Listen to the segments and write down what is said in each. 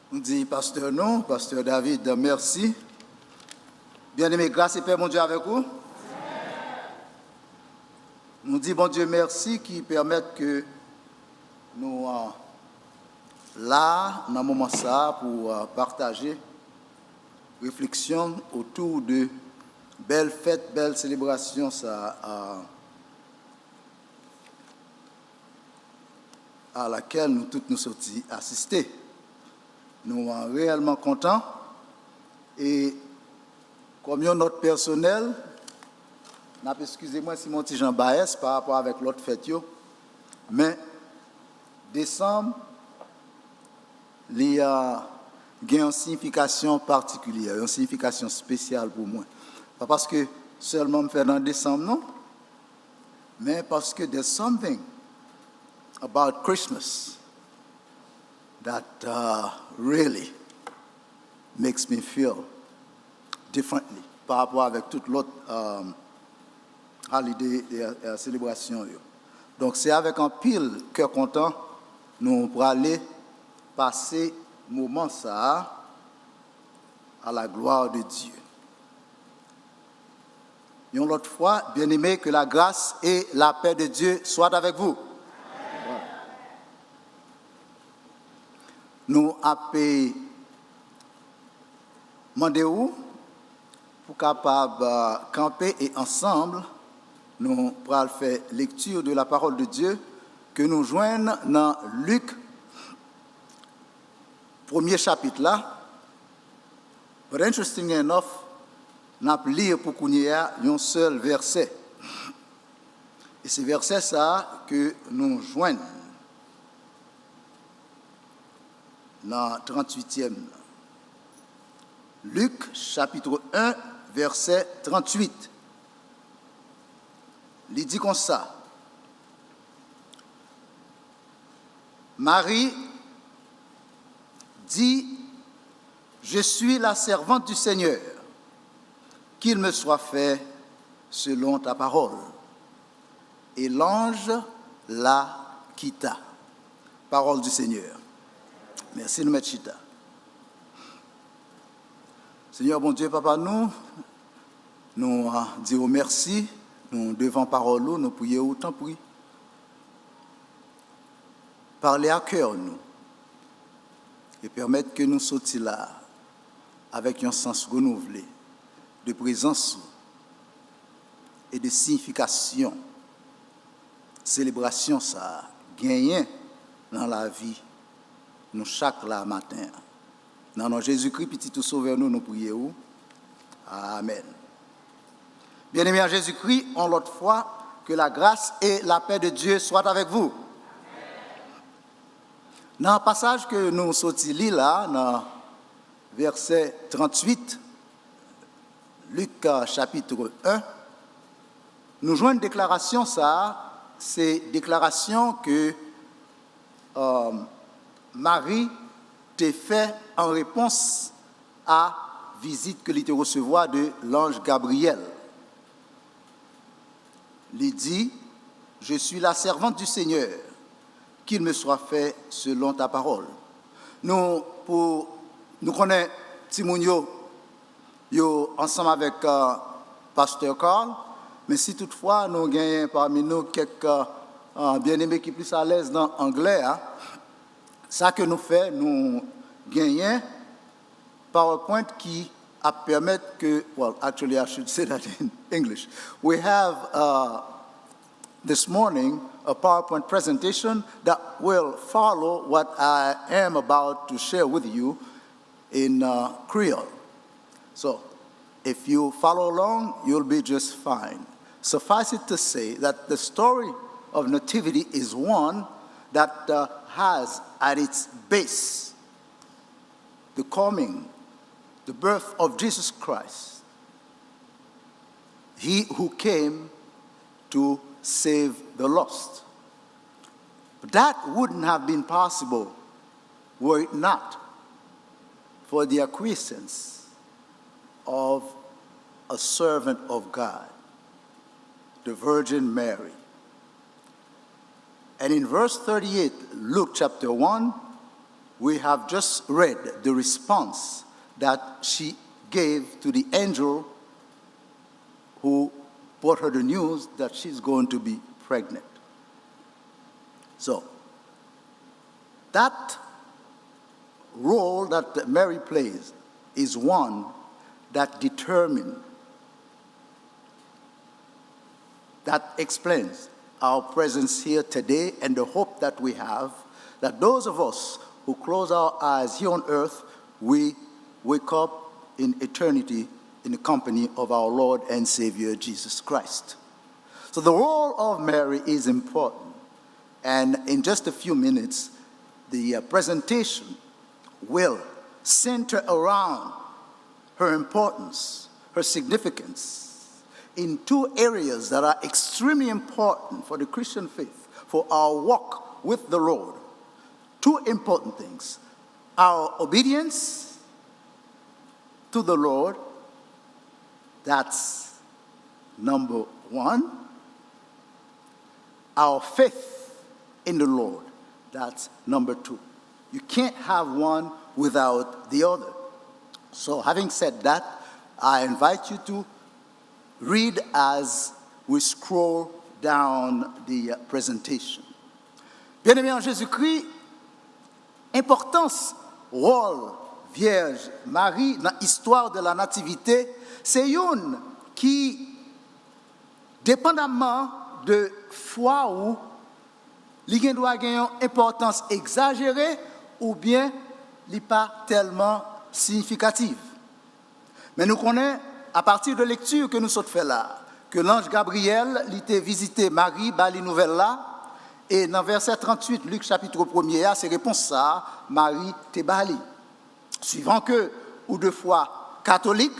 Nous dit pasteur non, pasteur David, merci. Bien-aimé, grâce et paix, mon Dieu, avec vous. Nous dit, bon Dieu, merci qui permettent que nous, là, dans un moment ça, pour partager réflexion autour de belles fêtes, belles célébrations, ça, à laquelle nous tous nous sommes assistés. Nous sommes réellement contents et comme notre personnel, excusez-moi si mon petit Jean Baès par rapport avec l'autre fête, mais décembre, il y a une signification particulière, une signification spéciale pour moi. Pas parce que seulement me faire dans décembre, non, mais parce que there's something about Christmas that really makes me feel differently par rapport avec toute l'autre holiday et célébration. Donc c'est avec un pile cœur content nous pour aller passer moment ça à la gloire de Dieu. Et l'autre fois, bien aimé, que la grâce et la paix de Dieu soient avec vous. Nous avons demandé pour capable camper et ensemble, nous pourrons faire lecture de la parole de Dieu que nous joignons dans Luc, premier chapitre là. But interesting enough, nous avons lire pour qu'on y ait un seul verset. Et c'est verset ça que nous joignons. Dans 38e. Luc, chapitre 1, verset 38. Il dit comme ça. Marie dit, je suis la servante du Seigneur, qu'il me soit fait selon ta parole. Et l'ange la quitta. Parole du Seigneur. Merci de mettre chita. Seigneur, bon Dieu, Papa, nous disons merci, nous devant parole, nous prions autant pris. Parlez à cœur, nous, et permettre que nous sortions là avec un sens renouvelé de présence et de signification. Célébration, ça gagne dans la vie. Nous chaque là matin. Dans notre Jésus-Christ, petit tout sauveur, nous prions. Amen. Bien-aimés en Jésus-Christ, on l'autre fois, que la grâce et la paix de Dieu soient avec vous. Amen. Dans le passage que nous sortis là, dans verset 38, Luc chapitre 1, nous jouons une déclaration, ça, c'est une déclaration que Marie t'a fait en réponse à la visite que l'il recevoir de l'ange Gabriel. Il dit, je suis la servante du Seigneur, qu'il me soit fait selon ta parole. Nous connaissons Timounio ensemble avec Pasteur Carl, mais si toutefois nous gagnons parmi nous quelques bien-aimés qui sont plus à l'aise dans l'anglais, ça que nous faisons, nous gagnons PowerPoint qui a permis que, well, actually I should say that in English. We have this morning a PowerPoint presentation that will follow what I am about to share with you in Creole. So, if you follow along, you'll be just fine. Suffice it to say that the story of Nativity is one that has at its base the coming, the birth of Jesus Christ, he who came to save the lost. But that wouldn't have been possible were it not for the acquiescence of a servant of God, the Virgin Mary. And in verse 38, Luke chapter 1, we have just read the response that she gave to the angel who brought her the news that she's going to be pregnant. So, that role that Mary plays is one that determines, that explains our presence here today and the hope that we have that those of us who close our eyes here on earth, we wake up in eternity in the company of our Lord and Savior Jesus Christ. So the role of Mary is important. And in just a few minutes, the presentation will center around her importance, her significance in two areas that are extremely important for the Christian faith, for our walk with the Lord. Two important things: our obedience to the Lord, that's number one. Our faith in the Lord, that's number two. You can't have one without the other. So having said that, I invite you to read as we scroll down the presentation. Bien-aimés en Jésus-Christ, importance, rôle, Vierge Marie dans l'histoire de la nativité, c'est une qui, dépendamment de foi ou il doit avoir une importance exagérée ou bien il n'est pas tellement significative. Mais nous connaissons, à partir de lecture que nous sommes fait là, que l'ange Gabriel était visité Marie, bali nouvelle là, et dans verset 38, Luc chapitre 1er, c'est réponse ça, Marie te bali. Suivant que, ou de foi catholique,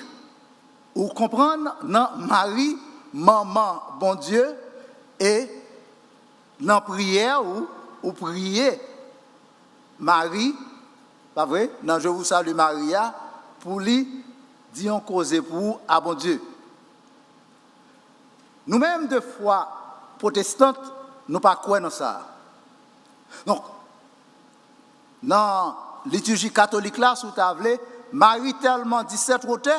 ou comprendre, non, Marie, maman, bon Dieu, et dans prière ou prier Marie, pas vrai, dans Je vous salue Maria, pour lui dire en cause pour à bon Dieu. Nous-mêmes de foi protestante, nous pas croire dans ça. Donc, dans la liturgie catholique là, sous table, Marie tellement 17 roté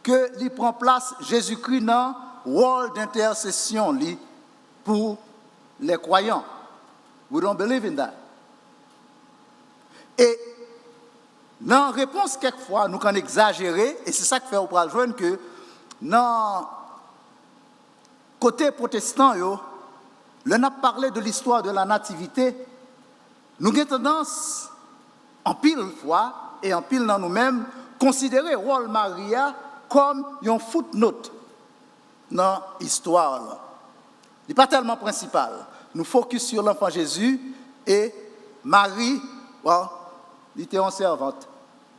que il prend place Jésus-Christ dans le rôle d'intercession pour les croyants. We don't believe in that. Et dans la réponse, quelquefois, nous avons exagéré, et c'est ça qui fait au joindre que dans côté protestant, l'on a parlé de l'histoire de la nativité, nous avons tendance, en pile fois et en pile dans nous-mêmes, considérer le rôle Maria comme un footnote dans l'histoire. Il n'est pas tellement principal. Nous focus sur l'enfant Jésus et Marie, il était une servante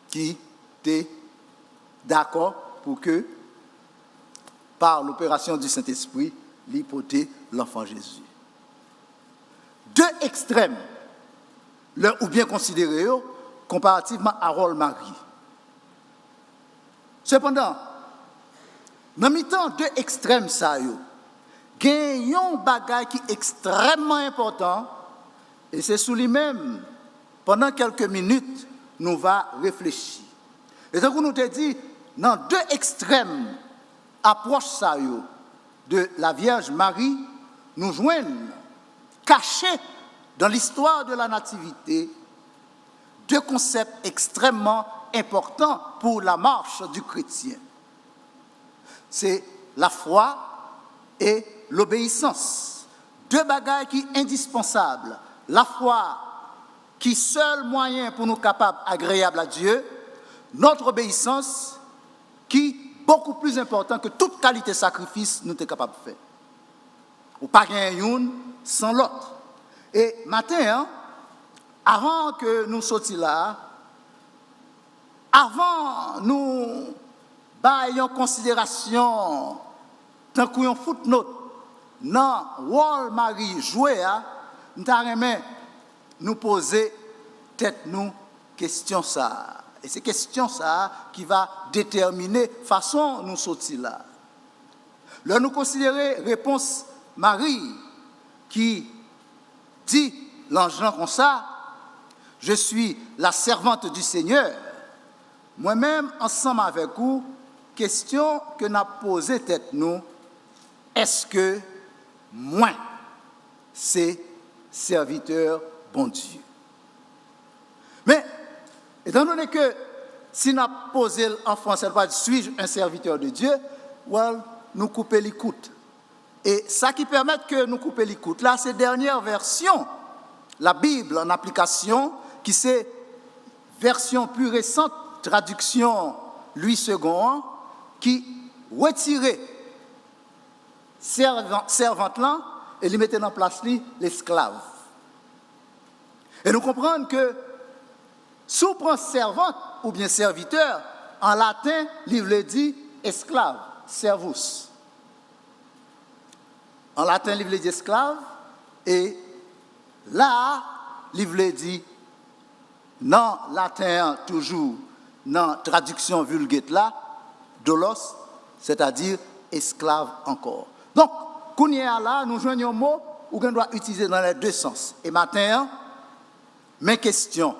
qui était d'accord pour que, par l'opération du Saint-Esprit, l'hypothèse l'enfant Jésus. Deux extrêmes, l'un ou bien considéré comparativement à rôle Marie. Cependant, dans le temps deux extrêmes, ça y est, il y a un bagage qui est extrêmement important, et c'est sous lui-même, pendant quelques minutes, nous va réfléchir. Et donc, nous te dit, dans deux extrêmes, approche ça y est, de la Vierge Marie, nous joignent, cachés dans l'histoire de la nativité, deux concepts extrêmement importants pour la marche du chrétien. C'est la foi et l'obéissance. Deux bagages qui sont indispensables. La foi qui est seul moyen pour nous capables agréables à Dieu. Notre obéissance qui est beaucoup plus important que toute qualité de sacrifice nous sommes capables de faire. Ou pas gagner une sans l'autre. Et matin, avant que nous sortions là, avant nous baillons considération tant qu'on footnote dans rôle Marie joué, nous t'arrêtons nous poser tête nous question ça. Et c'est question ça qui va déterminer façon nous sortir là. Là nous considérer réponse Marie qui dit l'ange comme ça, je suis la servante du Seigneur, moi-même, ensemble avec vous, question que nous avons posée tête nous, est-ce que moi, c'est serviteur bon Dieu? Mais, étant donné que si nous avons posé en français, suis-je un serviteur de Dieu, well, nous coupons l'écoute. Et ça qui permet que nous couper l'écoute, là, c'est dernière version, la Bible en application, qui c'est version plus récente, traduction Louis II, qui retirait servante là et lui mettait en place l'esclave. Et nous comprenons que si on prend servante ou bien serviteur, en latin, il dit esclave, servus. En latin, il dit esclave, et là, il dit, non, latin, toujours, dans traduction vulgate là, dolos, c'est-à-dire esclave encore. Donc, kounia là, nous joignons un mot où on doit utiliser dans les deux sens. Et matin, mes questions,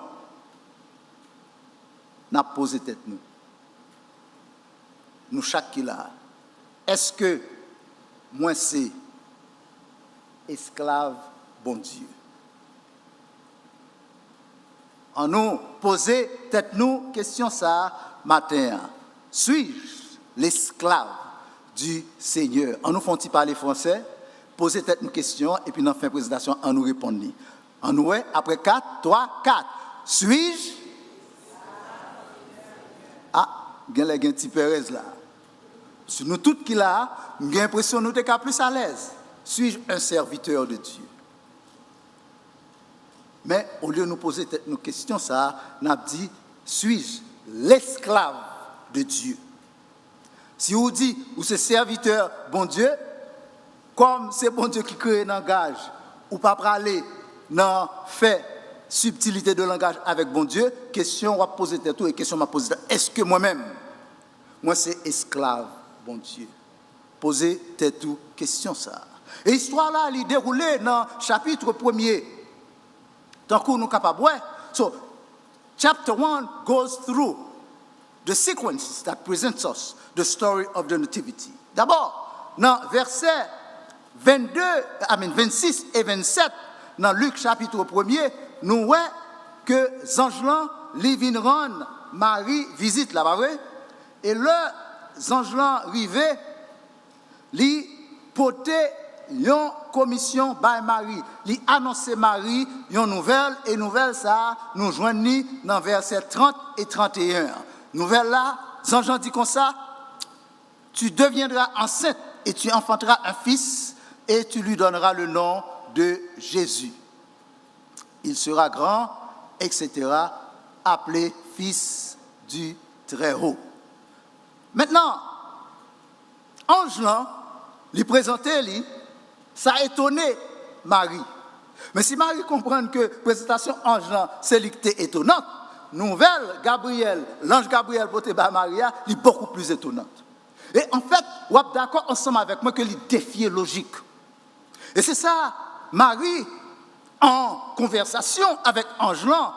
n'a posé tête nous. Nous chaque qui là. Est-ce que moi c'est esclave bon Dieu? En nous poser tête nous question ça matin. Suis-je l'esclave du Seigneur? En nous font-ils parler français? Poser tête nous question et puis dans la fin de présentation en nous répondre. En nous après 4, 3, 4. Suis-je? Ah, il y a un petit Pérez là. Si nous tous qui là, j'ai l'impression que nous sommes plus à l'aise. Suis-je un serviteur de Dieu? Mais au lieu de nous poser nos questions, ça, nous avons dit, suis-je l'esclave de Dieu? Si vous dites, ou c'est serviteur, bon Dieu, comme c'est bon Dieu qui crée un langage, ou pas parler dans fait subtilité de langage avec bon Dieu, question on va poser tout et question m'a poser est-ce que moi-même, moi c'est esclave, bon Dieu? Poser tout question ça. Et l'histoire là, elle est déroulée dans le chapitre 1er. Donc, nous sommes capables. So, chapter 1 goes through the sequences that presents us the story of the nativity. D'abord, dans versets 26 et 27, dans Luc chapitre 1er, nous voyons que les anges viennent rendre Marie visite là, pas vrai? Et le anges arrivés, ils portaient une commission par Marie. Ils annonçaient Marie une nouvelle, et nouvelle ça, nous joignons dans versets 30 et 31. Nouvelle là, Jean dit comme ça, tu deviendras enceinte et tu enfanteras un fils et tu lui donneras le nom de Jésus. Il sera grand, etc., appelé fils du Très-Haut. Maintenant, ange lui présentait, ça a étonné Marie. Mais si Marie comprend que la présentation ange, c'est lui qui est étonnante, nouvelle Gabriel, l'ange Gabriel porté par Maria, est beaucoup plus étonnante. Et en fait, vous êtes d'accord ensemble avec moi que les défis logique. Et c'est ça, Marie, en conversation avec Angelan,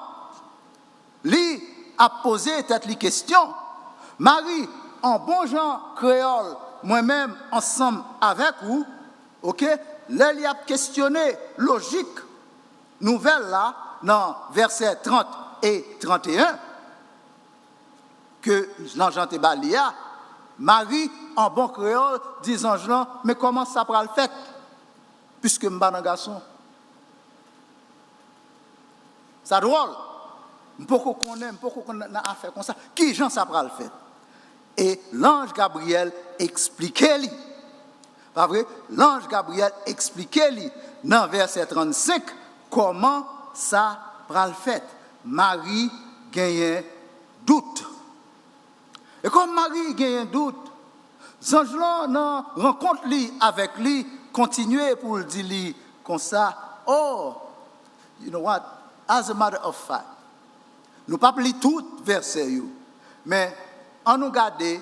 lui a posé peut-être les questions. Marie, en bon genre créole, moi-même ensemble avec vous, ok, là il a questionné logique, nouvelle là, dans versets 30 et 31, que l'ange te balia, Marie, en bon créole, dit Angelan, mais comment ça prend le fait, puisque je suis un garçon? C'est drôle. Pourquoi qu'on a affaire comme ça? Qui Jean ça prend le fait? Et l'ange Gabriel expliquait-lui. Pas vrai? L'ange Gabriel expliquait-lui dans verset 35 comment ça prend le fait. Marie gagne doute. Et comme Marie gagne doute, Angelan non rencontre lui avec lui, continuer pour le dire lui comme ça. Oh, you know what? As a matter of fact, nous ne pouvons pas lire tout verset, mais en nous garder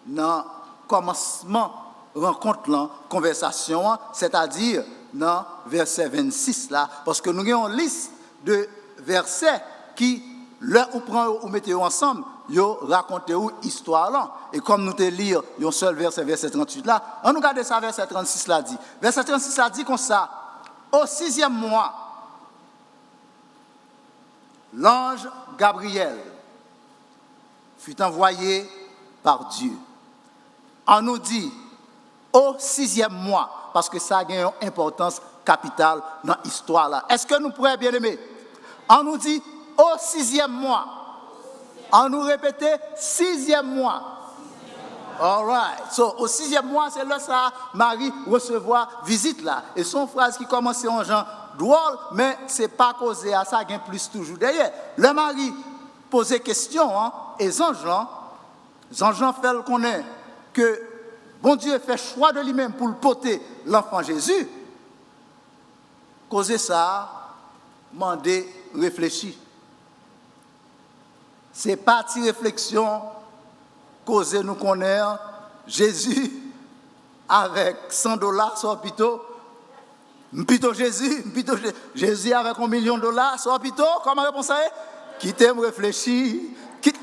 dans le commencement rencontre là, conversation, c'est-à-dire dans verset 26 là, parce que nous avons une liste de versets qui, là où prend ou mettez ensemble, yo raconte ou histoire là. Et comme nous te lire un seul verset 38 là, on nous regarde ça verset 36 là dit. Verset 36 là dit comme ça, au 6e mois, l'ange Gabriel fut envoyé par Dieu. On nous dit au 6e mois, parce que ça a une importance capitale dans l'histoire là. Est-ce que nous pourrions bien aimer? On nous dit au 6e mois. On nous répète 6e mois. All right. So, au 6e mois, c'est là ça, Marie recevoir visite là. Et son phrase qui commençait en genre drôle, mais c'est pas causé à ça, il y a plus toujours derrière. Le mari posait question, hein, et Jean-Jean fait le connaître que bon Dieu fait choix de lui-même pour le porter l'enfant Jésus. Causer ça, mandé, réfléchir. C'est parti réflexion, causer nous connaître Jésus avec $100 sur plutôt Jésus avec $1 million sur plutôt, comment réponse ça est? Quittez me réfléchir.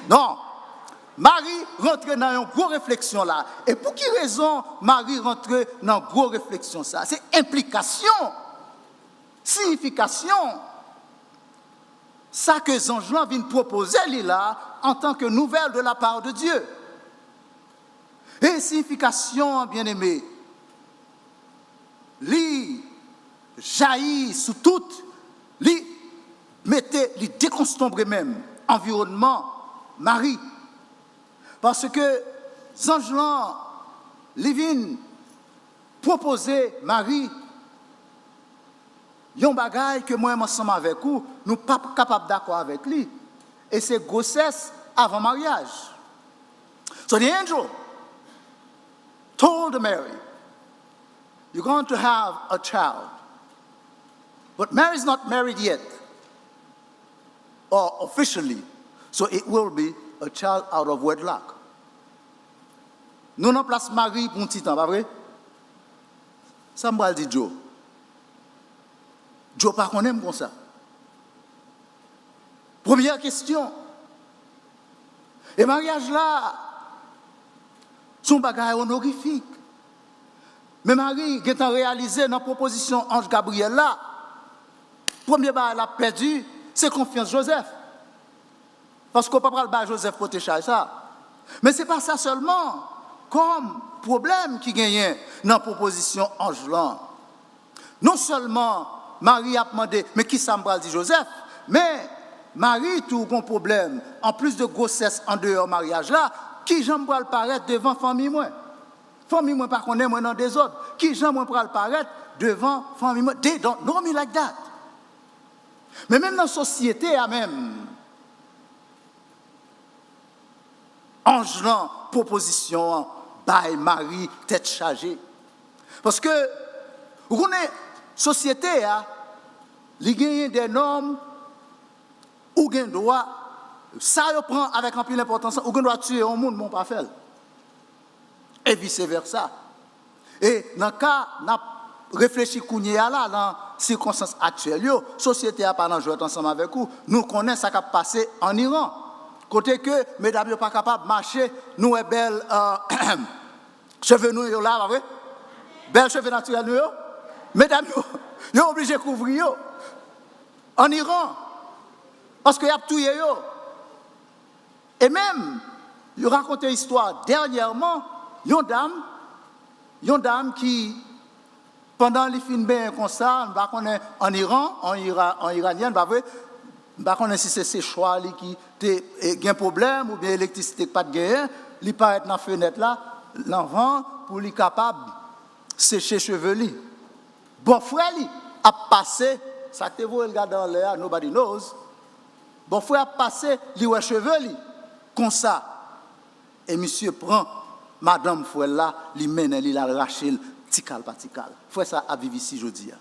Non. Marie rentre dans une grosse réflexion là. Et pour quelle raison Marie rentre dans une grosse réflexion ça? C'est implication, signification. Ça que Jean vient proposer là en tant que nouvelle de la part de Dieu. Et signification, bien aimé, li jaillit sous toute, li mettez, li déconstombre même environnement Marie. Parce que Jean li vient proposer Marie yon bagay que moi ensemble avec vous, nous pas capable d'accord avec lui. Et c'est grossesse avant mariage. So the angel told Mary, you're going to have a child. But Mary's not married yet, or officially. So it will be a child out of wedlock. Nous n'en place Marie pour un petit temps, pas vrai? Ça me dit Joe. Joe pas qu'on aime comme ça. Première question. Et mariage là, son bagage honorifique. Mais Marie, qui est réalisé dans la proposition Ange Gabriel là, premier bagage elle a perdu, c'est confiance Joseph. Parce qu'on ne peut pas le Joseph protéger ça. Mais ce n'est pas ça seulement comme problème qui gagne dans la proposition Ange là. Non seulement Marie a demandé, mais qui ça me dit Joseph? Mais Marie, tout un problème, en plus de grossesse en dehors mariage là, qui j'aime le paraître devant famille moi? Famille moi pas connaît moi dans des autres. Qui j'aime le paraître devant famille moi? They don't know me like that. Mais même dans la société, même, Ange là, proposition, by Marie, tête chargée. Parce que, vous connaissez, société, il y a des normes ou il droit, ça prend avec un peu d'importance, ou il doit tuer un monde, mon pas fait. Et vice-versa. Et dans le cas, on a réfléchi là, dans les circonstances actuelles, la société a pas joué ensemble avec vous, nous connaissons ce qui a passé en Iran. Côté que, mesdames, ne sont pas capables de marcher, nous, belles cheveux nous là, pas vrai? Belles cheveux naturels nous, mesdames, ils sont obligés de couvrir en Iran. Parce qu'il y a tout. Et même, ils racontent une histoire dernièrement, une dame qui, pendant les films bien comme ça, en Iran, en iranienne, je ne sais pas si c'est ses choix qui ont un problème ou bien l'électricité pas de gain, il paraît dans la fenêtre là, l'enfant, pour lui capable de sécher les cheveux. Bon frère a passé, ça te voit le gars dans l'air, nobody knows. Bon frère a passé les cheveux comme ça. Et monsieur prend madame frère là, il mène, il a arraché tical par tical. Frère ça a vécu ici aujourd'hui.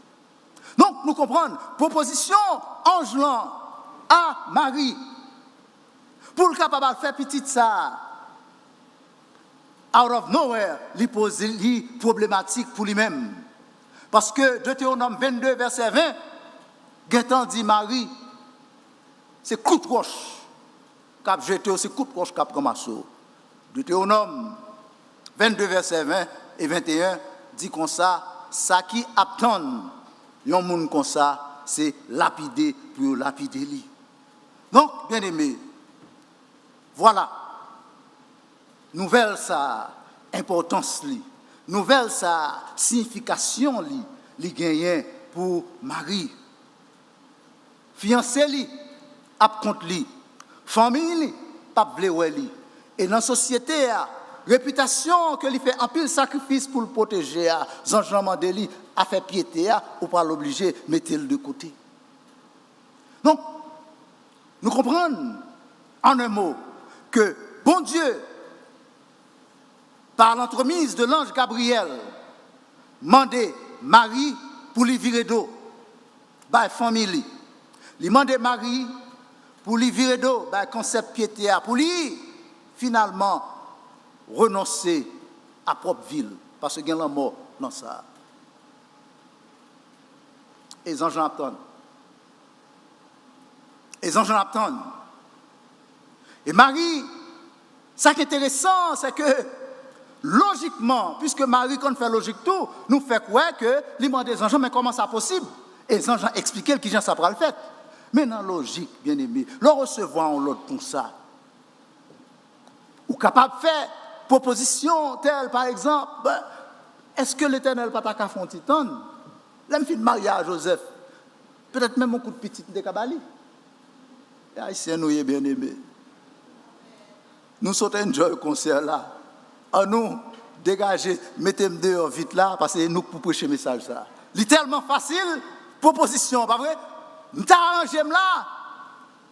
Donc nous comprenons proposition Ange à Marie pour le capable de faire petit ça. Out of nowhere, il pose les problématiques pour lui-même. Parce que Deutéronome 22, verset 20, Gétan dit Marie, c'est coup de roche qu'a jeté, c'est coup de roche qu'a ramassé. Deutéronome 22, verset 20 et 21 dit comme ça qui attend un monde comme ça, c'est lapider pour lapider lui. Donc, bien aimé, voilà, nouvelle sa importance li, nouvelle sa signification li gagne pour Marie. Fiancé li, ap contre li, famille li, pas vle li. Et dans la société, réputation que lui fait un pile sacrifice pour le protéger, Jean Mandeli a fait piété, ou pas l'obliger, mettez-le de côté. Donc, nous comprenons en un mot que bon Dieu, par l'entremise de l'ange Gabriel, mandait Marie pour lui virer d'eau, by famille. Il mandait Marie pour lui virer d'eau, by concept piété, pour lui finalement renoncer à propre ville, parce qu'il y a la mort dans ça. Et les anges attendent. Et les anges attendent. Et Marie, ce qui est intéressant, c'est que logiquement, puisque Marie, quand on fait logique tout, nous fait croire que les demande des anges, mais comment ça possible? Et les anges ont expliqué qui ça pourra le faire. Mais dans la logique, bien aimé, le recevoir en l'autre pour ça, ou capable de faire proposition telle, par exemple, est-ce que l'Éternel pas ta font titan? L'homme fait mariage à Joseph, peut-être même un coup de petit de Kabali. Et Haïtien nous est bien aimé. Nous sommes enjoy le concert là. À nous dégager, mettez-moi dehors vite là, parce que nous pour prêcher le message ça. C'est tellement facile, proposition, pas vrai? Nous t'arrangez là,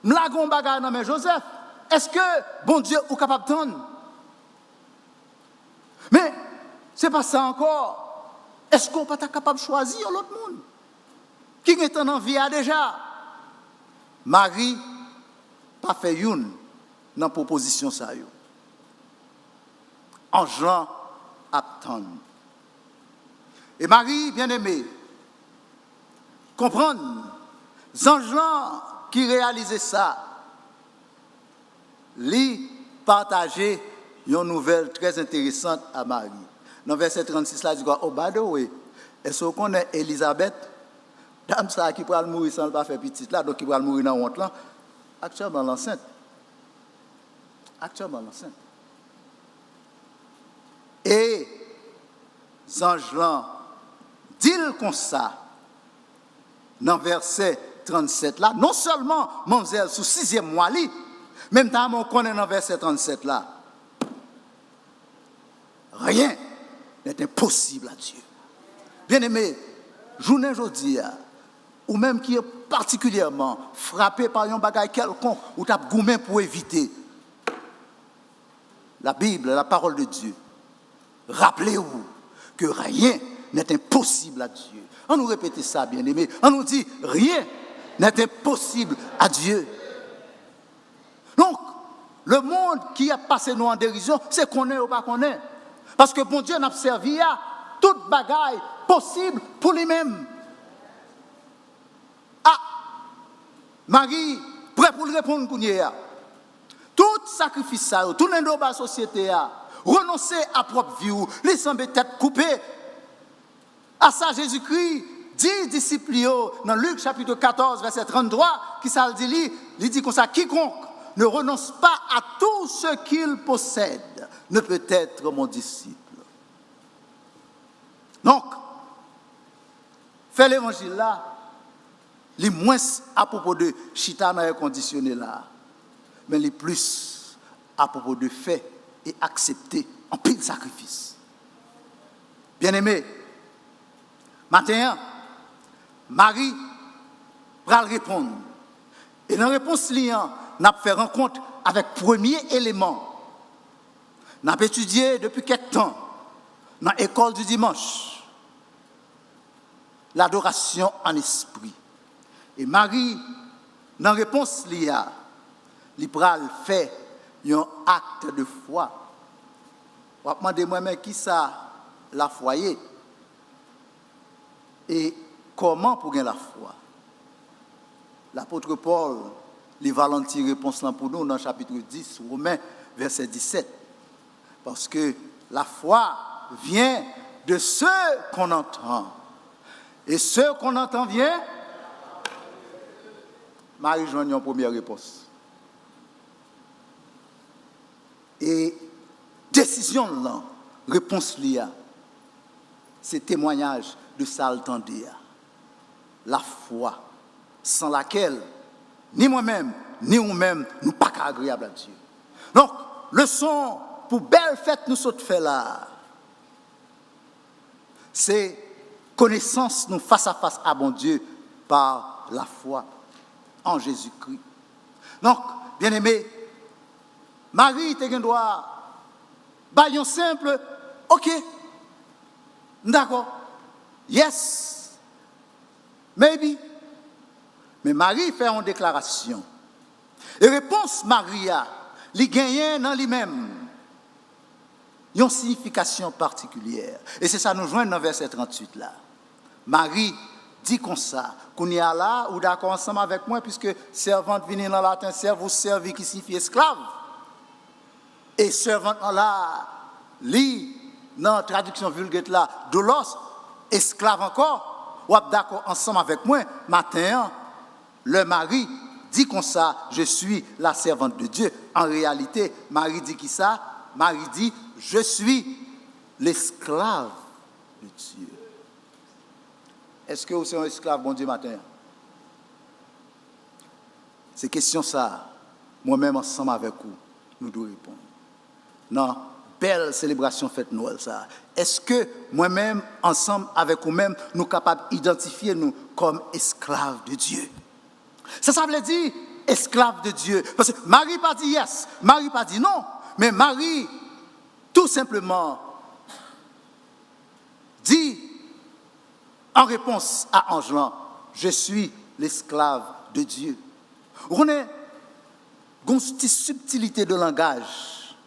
nous l'avons bagarre dans Joseph. Est-ce que bon Dieu est capable d'entendre? Mais ce n'est pas ça encore. Est-ce qu'on n'est pas capable de choisir l'autre monde? Qui est en vie déjà? Marie pas fait une dans la proposition ça. En Jean attend. Et Marie, bien aimée, comprendre, Jean qui réalisait ça, lui partager une nouvelle très intéressante à Marie. Dans verset 36, là, il dit, oh, by the way, est-ce qu'on connaît Elisabeth, dame ça qui pourra mourir sans ne pas faire petite là, donc qui pourra mourir dans la honte là, actuellement l'enceinte. Actuellement l'enceinte. Et Jean dit comme ça, dans verset 37 là, non seulement mademoiselle sous 6e mois, même temps on connaît dans verset 37 là, rien n'est impossible à Dieu. Bien aimé, journée aujourd'hui, ou même qui est particulièrement frappé par un bagage quelconque, ou tu as gourmé pour éviter, la Bible, la parole de Dieu, rappelez-vous que rien n'est impossible à Dieu. On nous répète ça, bien aimé. On nous dit, rien n'est impossible à Dieu. Donc, le monde qui a passé nous en dérision, c'est qu'on est ou pas qu'on est. Parce que bon Dieu n'a servi à toute bagaille possible pour lui-même. Ah, Marie, prêt pour le répondre pour nous. Tout sacrifice, tout le monde de la société, renoncer à propre vie, les sembler tête coupée. À ça, Jésus-Christ dit disciples dans Luc chapitre 14, verset 33, qui ça dit, il dit comme ça, quiconque ne renonce pas à tout ce qu'il possède ne peut être mon disciple. Donc, faire l'évangile là, les moins à propos de chita dans l'air conditionné là, mais les plus à propos de fait et accepter en pile sacrifice. Bien-aimé, matin, Marie va répondre. Et dans la réponse, on a fait rencontre avec le premier élément. On a étudié depuis quelques temps dans l'école du dimanche l'adoration en esprit. Et Marie, dans la réponse, il fait un acte de foi. On va demander moi-même qui ça la foyer et comment pour gagner la foi. L'apôtre Paul il va lancer réponse là pour nous dans le chapitre 10, Romains, verset 17. Parce que la foi vient de ce qu'on entend. Et ce qu'on entend vient. Marie joigne en première réponse. Et décision là, réponse là, c'est témoignage de ça l'entendait. La foi, sans laquelle ni moi-même, ni vous-même, nous pas agréable à Dieu. Donc, leçon pour belle fête nous sommes fait là, c'est connaissance nous face à face à bon Dieu par la foi en Jésus-Christ. Donc, bien aimé, Marie, tu as droit, baillon simple, ok, d'accord, yes, maybe. Mais Marie fait une déclaration. Et réponse Maria, li gagne dans lui-même une signification particulière. Et c'est ça nous joint dans verset 38 là. Marie dit comme ça, qu'on y a là, ou d'accord ensemble avec moi, puisque servante vient dans latin, servus servi qui signifie esclave. Et servante là, li, dans la traduction vulgaire là, doulos, esclave encore, ou d'accord ensemble avec moi, matin, le mari dit comme ça, je suis la servante de Dieu. En réalité, Marie dit qui ça? Marie dit, je suis l'esclave de Dieu. Est-ce que vous êtes un esclave, bon Dieu, matin? C'est question ça, moi-même ensemble avec vous, nous devons répondre. Non, belle célébration fête Noël ça. Est-ce que moi-même, ensemble avec vous-même, nous sommes capables d'identifier nous comme esclaves de Dieu? Ça veut dire esclave de Dieu. Parce que Marie pas dit yes, Marie pas dit non, mais Marie, tout simplement, dit en réponse à Angelan, je suis l'esclave de Dieu. On est une subtilité de langage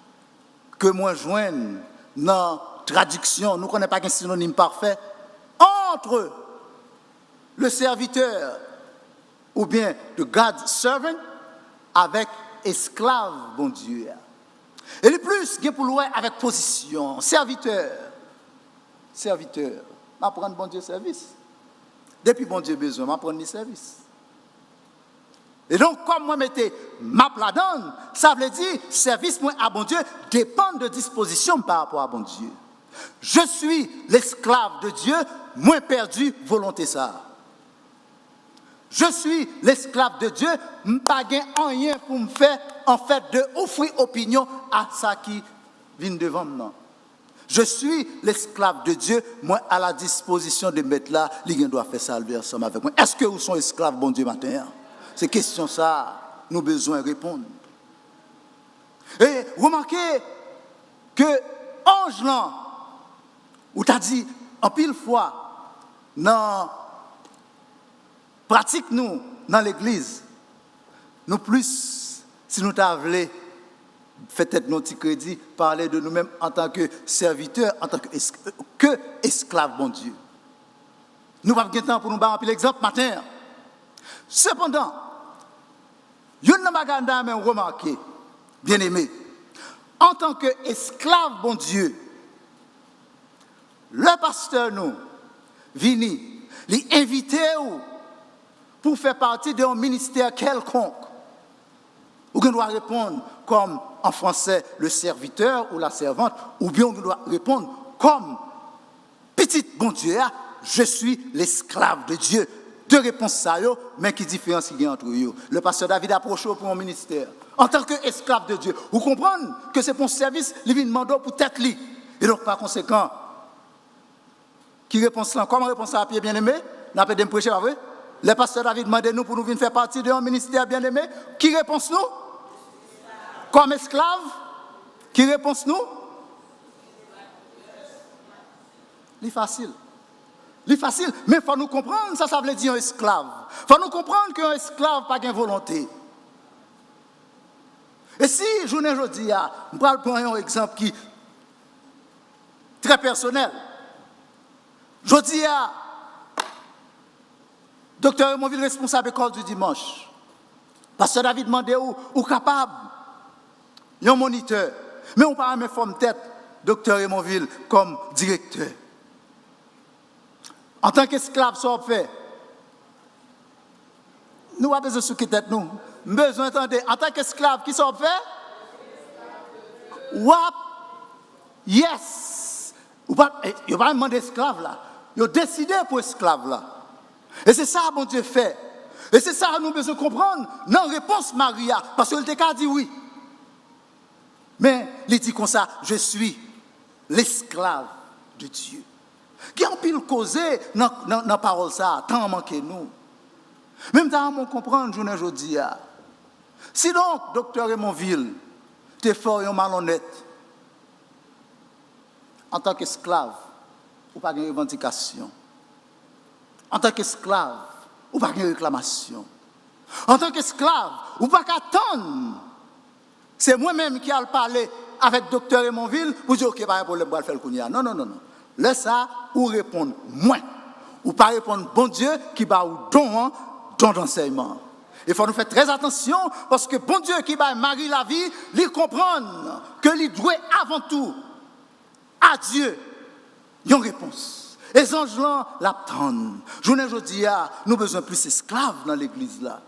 que moi joigne dans la traduction, nous ne connaissons pas un synonyme parfait, entre le serviteur ou bien de God's servant avec esclave, bon Dieu. Et le plus, il y a pour loin avec position, serviteur. Serviteur. M'apprendre bon Dieu service. Depuis bon Dieu besoin, m'apprendre le service. Et donc, comme moi mettez ma pladonne, ça veut dire service moi à bon Dieu dépend de disposition par rapport à bon Dieu. Je suis l'esclave de Dieu, moins perdu, volonté ça. Je suis l'esclave de Dieu, je n'ai pas rien pour me faire, en fait, de offrir opinion à ça qui vient devant moi. Je suis l'esclave de Dieu, moi, à la disposition de mettre là, il doit faire ça ensemble avec moi. Est-ce que vous êtes esclave, bon Dieu, matin? C'est question ça, nous avons besoin de répondre. Et remarquez que Angelan, où tu as dit, en pile fois, dans pratique nous dans l'église, nous plus, si nous t'avons fait-être notre crédit, parler de nous-mêmes en tant que serviteurs, en tant que esclaves, bon Dieu. Nous n'avons pas de temps pour nous battre l'exemple matin. Cependant, il y a une baganda même remarqué, bien aimé, en tant qu'esclave, bon Dieu, le pasteur nous, vini, l'invité pour faire partie d'un ministère quelconque. Ou qu'on doit répondre comme en français le serviteur ou la servante, ou bien on doit répondre comme petite bon Dieu, je suis l'esclave de Dieu. Deux réponses ça, mais qui différence il y a entre eux. Le pasteur David approche pour un ministère. En tant qu'esclave de Dieu, vous comprenez que c'est pour service, il vient demander pour tête li. Et donc par conséquent, qui répond cela? Comment répond ça à pied bien-aimé? N'a pas de prêcher, pas vrai? Le pasteur David demande nous pour nous venir faire partie d'un ministère bien-aimé. Qui répond nous? Comme esclave? Qui répond nous? C'est facile. C'est facile, mais il faut nous comprendre, ça veut dire un esclave. Il faut nous comprendre qu'un esclave n'a pas de volonté. Et si, je ne dis pas, je vais prendre un exemple qui est très personnel. Je dis à docteur Monville, responsable école du dimanche, Pasteur David demandait ou capable, un moniteur, mais on parle même forme tête, docteur Emonville comme directeur. En tant qu'esclave, ça on fait. Nous avons besoin de souquer tête nous. Besoin d'entendre. En tant qu'esclave, qui ça on fait? Wap, yes. Il n'y a pas demandé esclave là. Il a décidé pour esclave là. Et c'est ça, bon Dieu fait. Et c'est ça que nous devons comprendre. Non, réponse Maria, parce qu'elle t'a dit oui. Mais il dit comme ça, je suis l'esclave de Dieu. Qui a pile causé dans la parole ça, tant manqué nous. Même temps, on comprend, journée aujourd'hui. Si donc, docteur Emonville, t'es fort et malhonnête, en tant qu'esclave, ou pas de revendication. En tant qu'esclave, ou pas de réclamation. En tant qu'esclave, ou pas qu'attendre. C'est moi-même qui ai parlé avec docteur Emonville pour dire ok, pas de problème, pour le faire le kounia. Non. Laisse ça ou répondre moins. Ou pas répondre bon Dieu qui va ou don d'enseignement. Il faut nous faire très attention parce que bon Dieu qui va Marie la vie, il comprendre que il doit avant tout à Dieu une réponse. Et les anges l'attendent. Journée aujourd'hui, nous avons besoin plus d'esclaves dans l'église là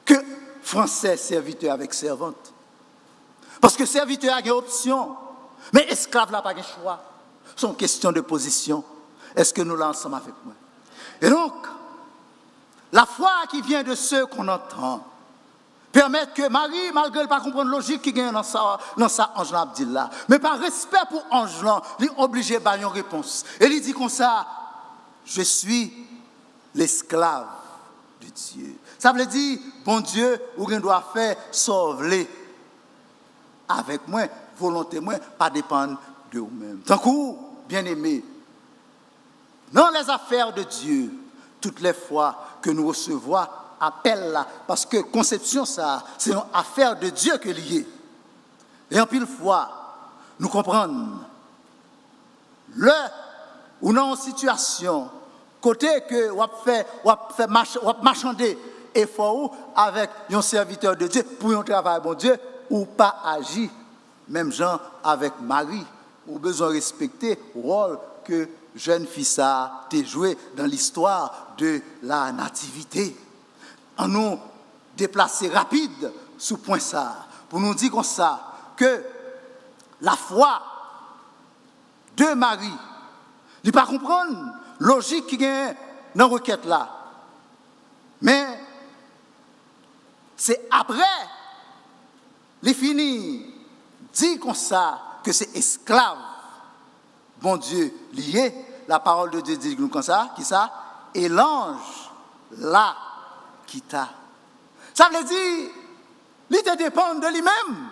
que français serviteur avec servante. Parce que serviteur a une option, mais esclave n'a pas de choix. C'est une question de position. Est-ce que nous l'ensemble avec moi? Et donc, la foi qui vient de ceux qu'on entend permet que Marie, malgré ne pas comprendre la logique qui gagne dans sa Angelan Abdillah, mais par respect pour Angelan, il est obligé de une réponse. Et il dit comme ça, je suis l'esclave de Dieu. Ça veut dire, bon Dieu, ou qu'on doit faire sauver avec moi, volonté moi, pas dépendre de vous-même. Tant que, bien aimé, dans les affaires de Dieu, toutes les fois que nous recevons appel là, parce que conception ça, c'est une affaire de Dieu que lié. Et en pile fois, nous comprenons ou dans une situation côté que on fait marchander effort avec un serviteur de Dieu pour un travail bon Dieu ou pas agir même gens avec Marie ou besoin respecter le rôle que jeune fille ça a joué dans l'histoire de la nativité. En nous déplacer rapide sur point ça pour nous dire comme ça que la foi de Marie ne pas comprendre logique qui est dans requête là, mais c'est après les fini dit comme ça que c'est esclave bon Dieu lié la parole de Dieu dit comme ça qui ça et l'ange là quitta. Ça veut dire il te dépend de lui-même.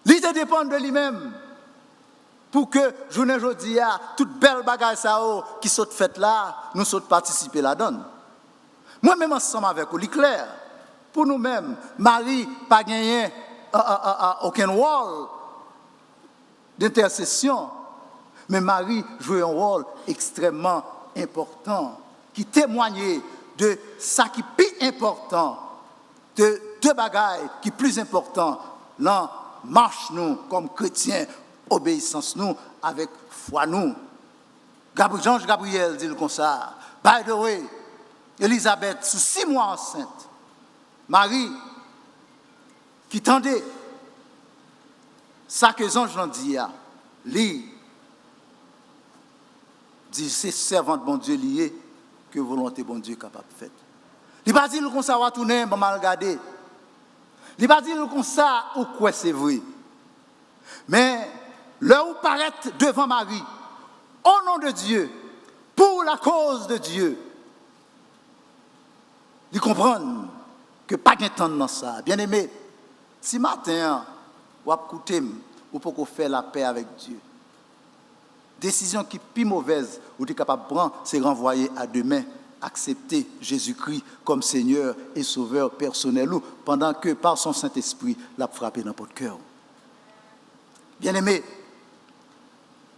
Il te dépend de lui-même. Pour que journée aujourd'hui toute belle bagaille ça qui sont faites là, nous sommes participer là-dedans. Moi-même ensemble avec vous, clair. Pour nous-mêmes, Marie pas gagné aucun rôle d'intercession, mais Marie jouait un rôle extrêmement important qui témoignait de ça qui est plus important, de deux bagailles qui sont plus importants, là, marche nous comme chrétiens, obéissance nous, avec foi nous. Jean Gabriel dit comme ça, by the way, Elisabeth, sous 6 mois enceinte, Marie, qui tendait, ça que les anges l'ont dit, dit c'est servante bon Dieu lié, que volonté bon Dieu capable de faire. Il ne va pas dire comme ça, on va tourner, on va regarder. Il ne va pas dire comme ça, ou quoi c'est vrai. Mais, là où paraît devant Marie, au nom de Dieu, pour la cause de Dieu, ils comprennent que pas de temps dans ça. Bien aimé, si matin, vous écoutez, vous pouvez faire la paix avec Dieu. Décision qui est plus mauvaise, vous êtes capable de prendre, c'est renvoyer à demain, accepter Jésus-Christ comme Seigneur et Sauveur personnel, pendant que par son Saint-Esprit, l'a frappé dans votre cœur. Bien aimé,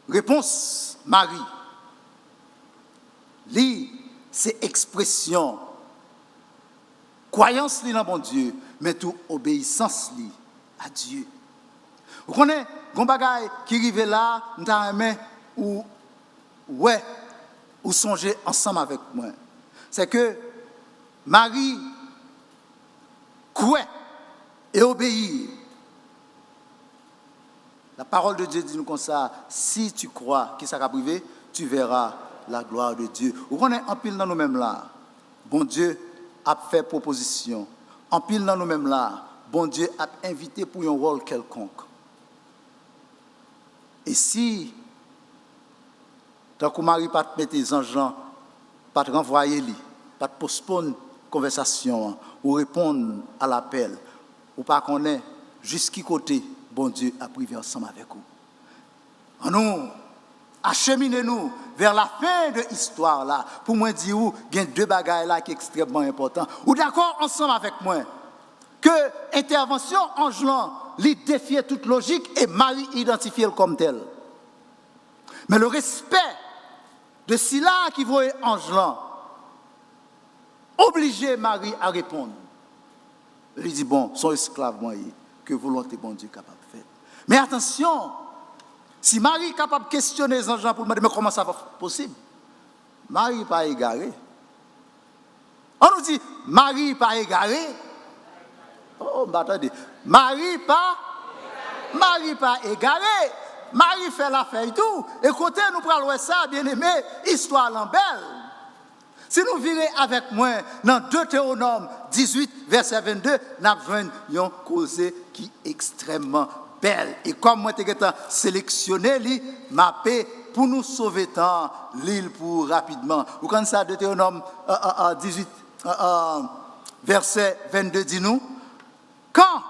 réponse Marie. Lis, c'est expression croyance li dans bon Dieu, mais tout obéissance li à Dieu. Vous connaissez, gon bagay qui arrive là, m'ta aimé ou ouais, ou songer ensemble avec moi. C'est que Marie croit et obéit. La parole de Dieu dit nous comme ça, si tu crois qu'il sera privé, tu verras la gloire de Dieu. Vous connaissez en pile dans nous-mêmes là, bon Dieu a fait proposition. En pile dans nous-mêmes là, bon Dieu a invité pour un rôle quelconque. Et si, tant que Marie pas te mettre les anges, pas te renvoyer, pas te postponer conversation, ou répondre à l'appel, ou pas connaître jusqu'à côté, bon Dieu a privé ensemble avec vous. En nous, acheminez-nous vers la fin de l'histoire là. Pour moi dire, il y a deux bagailles là qui sont extrêmement importants. Ou d'accord ensemble avec moi que intervention Angelan lui défiait toute logique et Marie identifiait comme tel. Mais le respect de Sila qui voyait Angelan obligeait Marie à répondre. Il dit bon, son esclave moi que volonté bon Dieu capable de faire. Mais attention, si Marie est capable de questionner les anges pour me dire mais comment ça va possible? Marie n'est pas égarée. On nous dit Marie n'est pas égarée. Oh, bah attendez. Marie pas égarée. Marie fait l'affaire et tout. Écoutez, nous parlons ça, bien aimé, histoire en belle. Si nous virons avec moi dans Deutéronome 18, verset 22, nous avons une cause qui est extrêmement belle. Et comme moi, j'ai sélectionné, mappé pour nous sauver temps, l'île pour rapidement. Vous connaissez ça, Deutéronome 18, verset 22, dit-nous, quand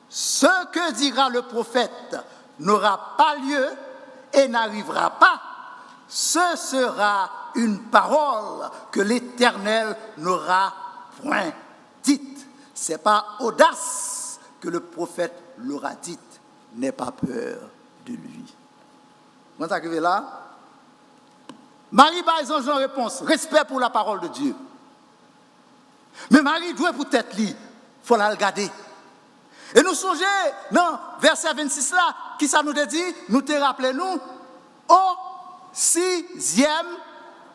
ce que dira le prophète n'aura pas lieu et n'arrivera pas, ce sera une parole que l'Éternel n'aura point dite. Ce n'est pas audace que le prophète l'aura dite. N'aie pas peur de lui. Quand arrivé là, Marie par exemple en réponse, respect pour la parole de Dieu. Mais Marie doit peut-être lire, il faut la regarder. Et nous songeons dans verset 26 là, qui ça nous dit, nous te rappelons au 6e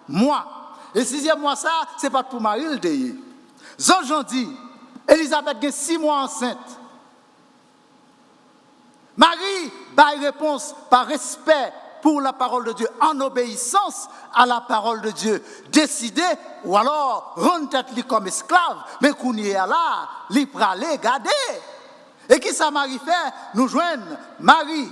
mois. Et 6e mois ça, c'est pas pour Marie le déyé. Jean dit, Elisabeth a 6 mois enceinte. Marie a réponse par respect pour la parole de Dieu, en obéissance à la parole de Dieu. Décider ou alors rendre tête comme esclave, mais qu'on y est là, li pralé garder. Et qui ça Marie fait? Nous joignons Marie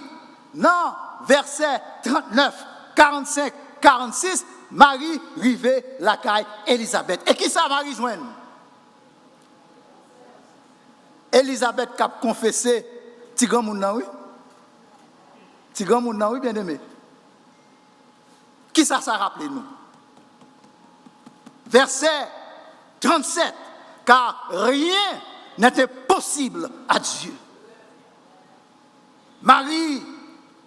dans verset 39, 45, 46, Marie rive la caille Elisabeth. Et qui ça Marie joigne? Elisabeth qui a confessé, Tigran Mouna, oui? Tigran Mouna, oui, bien aimé. Qui ça rappelle nous? Verset 37, car rien n'était possible à Dieu. Marie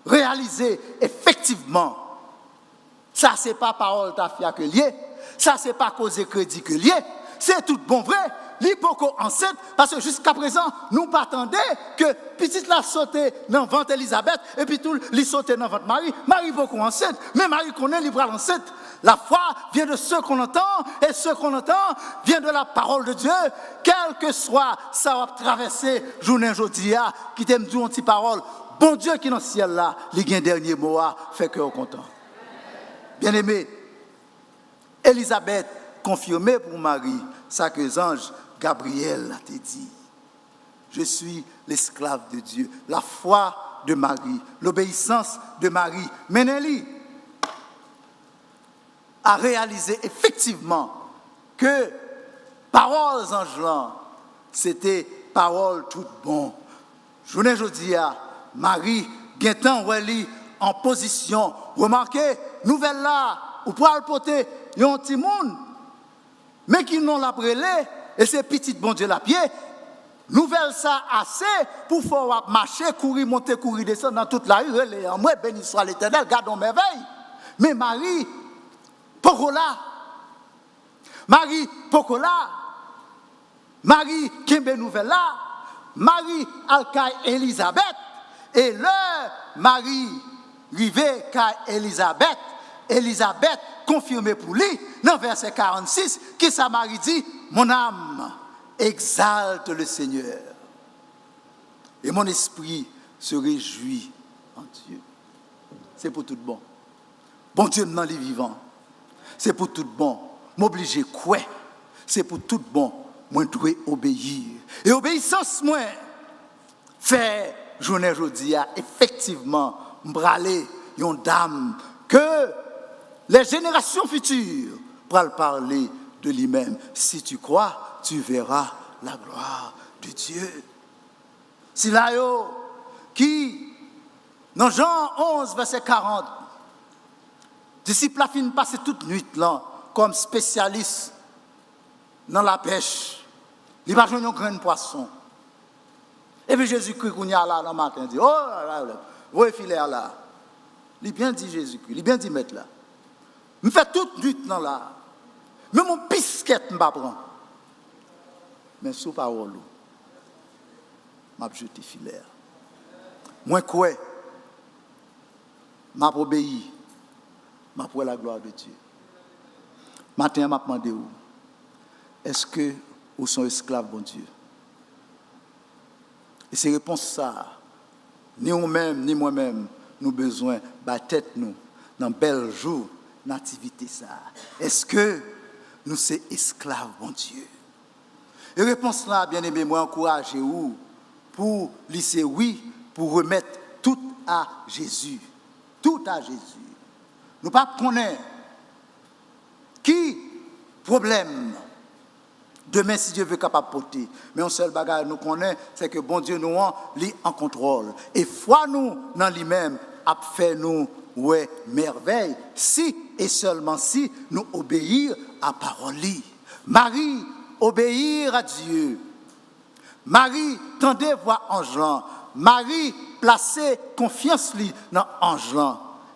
réalisait effectivement, ça c'est pas parole ta fille que lié, ça c'est pas cause crédit que lié, c'est tout bon vrai. L'hypoco enceinte, parce que jusqu'à présent, nous pas attendons que petite la sauté dans le ventre Elisabeth et puis tout les sauter dans le ventre Marie. Marie beaucoup enceinte, mais Marie connaît libre enceinte. La foi vient de ce qu'on entend et ce qu'on entend vient de la parole de Dieu. Quel que soit ça va traverser journée aujourd'hui, qui t'aime dire une petite parole. Bon Dieu qui est dans le ciel là, il y a un dernier mot fait que content. Bien aimé, Elisabeth confirmé pour Marie ça que les anges Gabriel a dit. Je suis l'esclave de Dieu. La foi de Marie, l'obéissance de Marie, Ménélie a réalisé effectivement que paroles anges, c'était paroles toutes bonnes. Journée aujourd'hui, Marie, Guintan, Weli, en position. Remarquez, nouvelle là, ou pour le porter, il y a un petit monde, mais qui n'ont la brûlé. Et c'est petit bon Dieu la pied. Nouvelle ça assez pour pouvoir marcher, courir, monter, courir, descendre dans toute la rue. En moi, béni soit l'Éternel, gardons merveille. Mais Marie Kembe nouvelle là, Marie Alcaï Elisabeth, et le Marie rivé Caï Elisabeth, Elisabeth confirmé pour lui, dans verset 46, qui sa Marie dit, mon âme exalte le Seigneur, et mon esprit se réjouit en Dieu. C'est pour tout bon. Bon Dieu dans les vivants. C'est pour tout bon. M'obliger quoi? C'est pour tout bon. Moi dois obéir. Et obéissance moi fait journée aujourd'hui effectivement m'braler une dame que les générations futures pourront parler de lui-même. Si tu crois, tu verras la gloire de Dieu. Si là qui dans Jean 11 verset 40, disciples a fini passer toute nuit là comme spécialiste dans la pêche. Il va jouer un grain de poisson. Et puis Jésus-Christ, qu'on y a là, dans le matin, dit, oh là là, vous filer là. Il bien dit Jésus-Christ, il bien dit mettre là. Je fais toute nuit là. Même mon pisquette, je ne prends pas. Mais sous parole, je vais jeter filet. Moi, quoi? Je vais obéir. Je vais pour la gloire de Dieu. Matin, je vais demander où? Est-ce que vous sont esclaves, bon Dieu? Et ces réponses, ça, ni nous-mêmes, ni moi-même, nous avons besoin de tête nous dans bel jour, nativité ça. Est-ce que nous sommes esclaves, bon Dieu? Et réponse là, bien aimé, moi encouragez vous pour lycée oui, pour remettre tout à Jésus. Tout à Jésus. Nous ne pas connaître qui problème demain si Dieu veut capable porter. Mais un seul bagage nous connaît, c'est que bon Dieu nous lit en contrôle. Et foi nous dans lui-même a fait nous ouais merveille si et seulement si nous obéir à parole. Marie obéir à Dieu. Marie tendez voir ange. Marie placer confiance lui dans ange.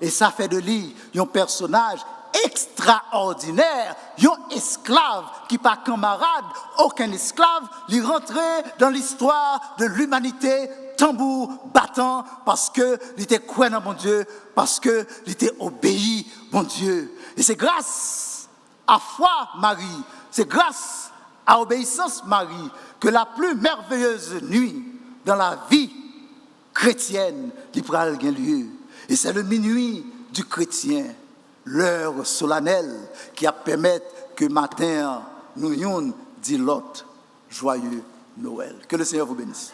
Et ça fait de lui un personnage extraordinaire, un esclave qui pas camarade, aucun esclave, lui rentrait dans l'histoire de l'humanité, tambour battant, parce que il était croyant dans mon Dieu, parce que il était obéi, mon Dieu. Et c'est grâce à foi Marie, c'est grâce à obéissance Marie que la plus merveilleuse nuit dans la vie chrétienne pourra avoir lieu. Et c'est le minuit du chrétien, l'heure solennelle qui a permis que matin nous ayons dit l'autre joyeux Noël. Que le Seigneur vous bénisse.